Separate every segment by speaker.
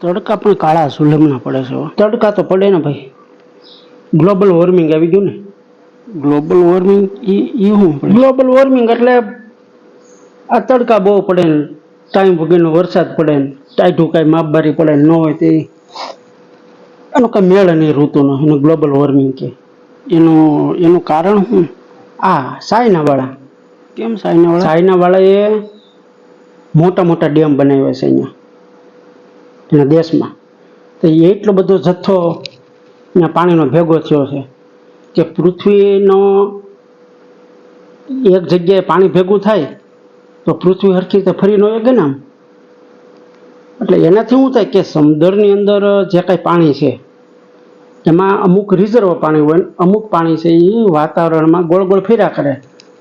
Speaker 1: તડકા પણ કાળા સુલભના પડે છે. તડકા તો પડે ને ભાઈ, ગ્લોબલ વોર્મિંગ આવી ગયું ને. ગ્લોબલ વોર્મિંગ એ શું? ગ્લોબલ વોર્મિંગ એટલે આ તડકા બહુ પડે ને, ટાઈમ વગરનો વરસાદ પડે ને, ટાઈટું કાંઈ માપબારી પડે ને ન હોય તે એનો કાંઈ મેળ નહીં ઋતુનો, એનું ગ્લોબલ વોર્મિંગ કે. એનું કારણ શું? આ ચાઇનાવાળા. કેમ ચાઇનાવાળા? ચાઇનાવાળાએ મોટા મોટા ડેમ બનાવ્યા છે અહીંયા એના દેશમાં. તો એટલો બધો જથ્થો અહીંયા પાણીનો ભેગો થયો છે કે પૃથ્વીનો એક જગ્યાએ પાણી ભેગું થાય તો પૃથ્વી હરખી રીતે ફરી ન શકે ને આમ. એટલે એનાથી શું થાય કે સમુદ્રની અંદર જે કાંઈ પાણી છે એમાં અમુક રિઝર્વ પાણી હોય, અમુક પાણી છે એ વાતાવરણમાં ગોળ ગોળ ફર્યા કરે,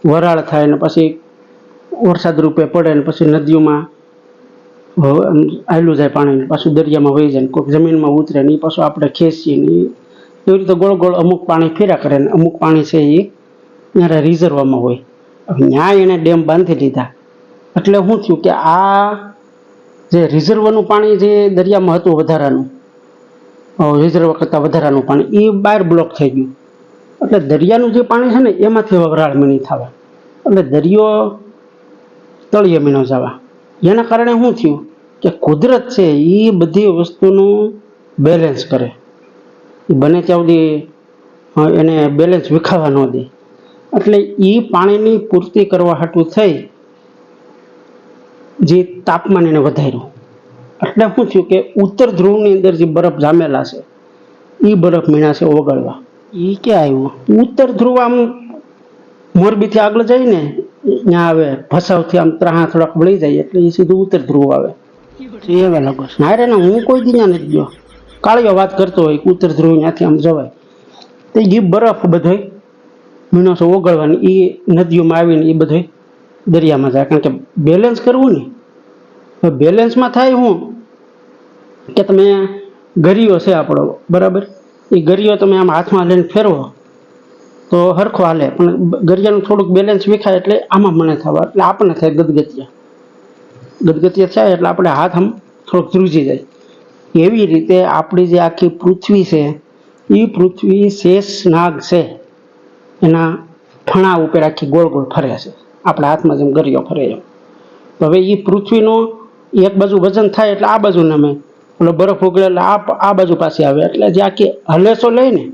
Speaker 1: વરાળ થાય ને પછી વરસાદ રૂપે પડે ને પછી નદીઓમાં આવેલું જાય પાણી, પાછું દરિયામાં વહી જાય ને કોઈક જમીનમાં ઉતરે ને એ પાછું આપણે ખેંચીએ ને એવી રીતે ગોળ ગોળ અમુક પાણી ફર્યા કરે ને અમુક પાણી છે એ ત્યારે રિઝર્વમાં હોય. હવે ત્યાં એને ડેમ બાંધી લીધા એટલે શું થયું કે આ જે રિઝર્વનું પાણી જે દરિયામાં હતું વધારાનું, રિઝર્વ કરતાં વધારાનું પાણી એ બહાર બ્લોક થઈ ગયું. એટલે દરિયાનું જે પાણી છે ને એમાંથી વરાળ મીણી થવા, એટલે દરિયો તળિયે મીણો જવા. એના કારણે શું થયું કે કુદરત છે એ બધી વસ્તુનું બેલેન્સ કરે, એ બને ત્યાં સુધી એને બેલેન્સ વિખાવા ન દે. એટલે એ પાણીની પૂર્તિ કરવા હાટું થઈ જે તાપમાન એને વધાર્યું. એટલે શું થયું કે ઉત્તર ધ્રુવની અંદર જે બરફ જામેલા છે એ બરફ મીણા છે ઓગળવા. એ ક્યાં આવ્યું? ઉત્તર ધ્રુવ આમ મોરબીથી આગળ જાય ને ત્યાં આવે, ભસાવથી આમ ત્રાહા થોડાક વળી જાય એટલે એ સીધું ઉત્તર ધ્રુવ આવે. એવા લાગો ના રે ના, હું કોઈ દી નથી ગયો. કાળીઓ વાત કરતો હોય ઉત્તર ધ્રુવ ત્યાંથી આમ જવાય તો એ બરફ બધો મીણો છે ઓગળવાની એ નદીઓમાં આવીને એ બધો દરિયામાં જાય. કારણ કે બેલેન્સ કરવું ને, બેલેન્સમાં થાય શું કે તમે ગરિયો છે આપણો બરાબર, એ ગરિયો તમે આમ હાથમાં લઈને ફેરવો તો હરખો હાલે, પણ ગરિયાનું થોડુંક બેલેન્સ વિખાય એટલે આમાં મને થવા એટલે આપણને થાય ગદગતિયા થાય એટલે આપણે હાથ આમ થોડોક ધ્રુજી જાય. એવી રીતે આપણી જે આખી પૃથ્વી છે એ પૃથ્વી શેષ નાગ છે એના ફણા ઉપર આખી ગોળ ગોળ ફરે છે, આપણા હાથમાં જેમ ગરિયો ફરે એમ. તો હવે એ પૃથ્વીનો એક બાજુ વજન થાય એટલે આ બાજુ નમે, એટલે બરફ ઓગળે એટલે આ બાજુ પાસે આવે, એટલે જે આખી હલેસો લઈ ને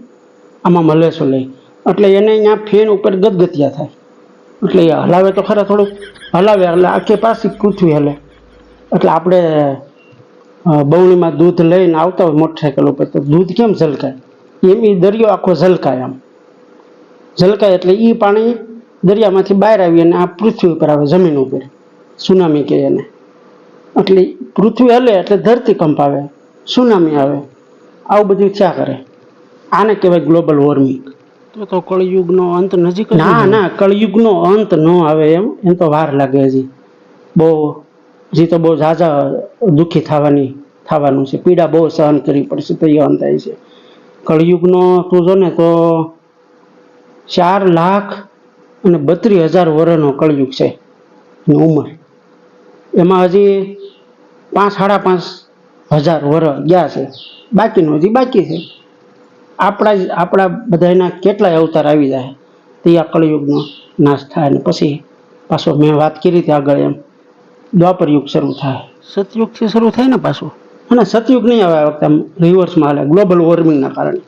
Speaker 1: આમાં હલેસો લઈ એટલે એને અહીંયા ફેન ઉપર ગદગતિયા થાય. એટલે એ હલાવે તો ખરા, થોડુંક હલાવે એટલે આખી પાછી પૃથ્વી હલે. એટલે આપણે બવણીમાં દૂધ લઈને આવતા હોય મોટરસાઇકલ ઉપર તો દૂધ કેમ ઝલકાય એમ એ દરિયો આખો ઝલકાય, આમ ઝલકાય એટલે એ પાણી દરિયામાંથી બહાર આવી અને આ પૃથ્વી ઉપર આવે, જમીન ઉપર, સુનામી કહે એને. એટલે પૃથ્વી હલે એટલે ધરતીકંપ આવે, સુનામી આવે, આવું બધું થયા કરે. આને કહેવાય ગ્લોબલ વોર્મિંગ. તો કળિયુગનો અંત નજીક? ના ના, કળિયુગનો અંત ન આવે એમ તો વાર લાગે. હજી તો બહુ ઝાઝા દુઃખી થવાનું છે, પીડા બહુ સહન કરવી પડશે તો એ અંત થાય છે. કળિયુગનો તું જો ને તો 4,32,000 વર્ષનો કળિયુગ છે એની ઉંમર. એમાં હજી 5,500 વર્ષ ગયા છે, બાકીનું હજી બાકી છે. આપણા બધાના કેટલાય અવતાર આવી જાય તો આ કળિયુગનો નાશ થાય ને પછી પાછો મેં વાત કરી હતી આગળ એમ દ્વાપર યુગ શરૂ થાય. સતયુગથી શરૂ થાય ને પાછું. અને સતયુગ નહીં આવે આ વખતે, આમ રિવર્સમાં હાલે ગ્લોબલ વોર્મિંગના કારણે.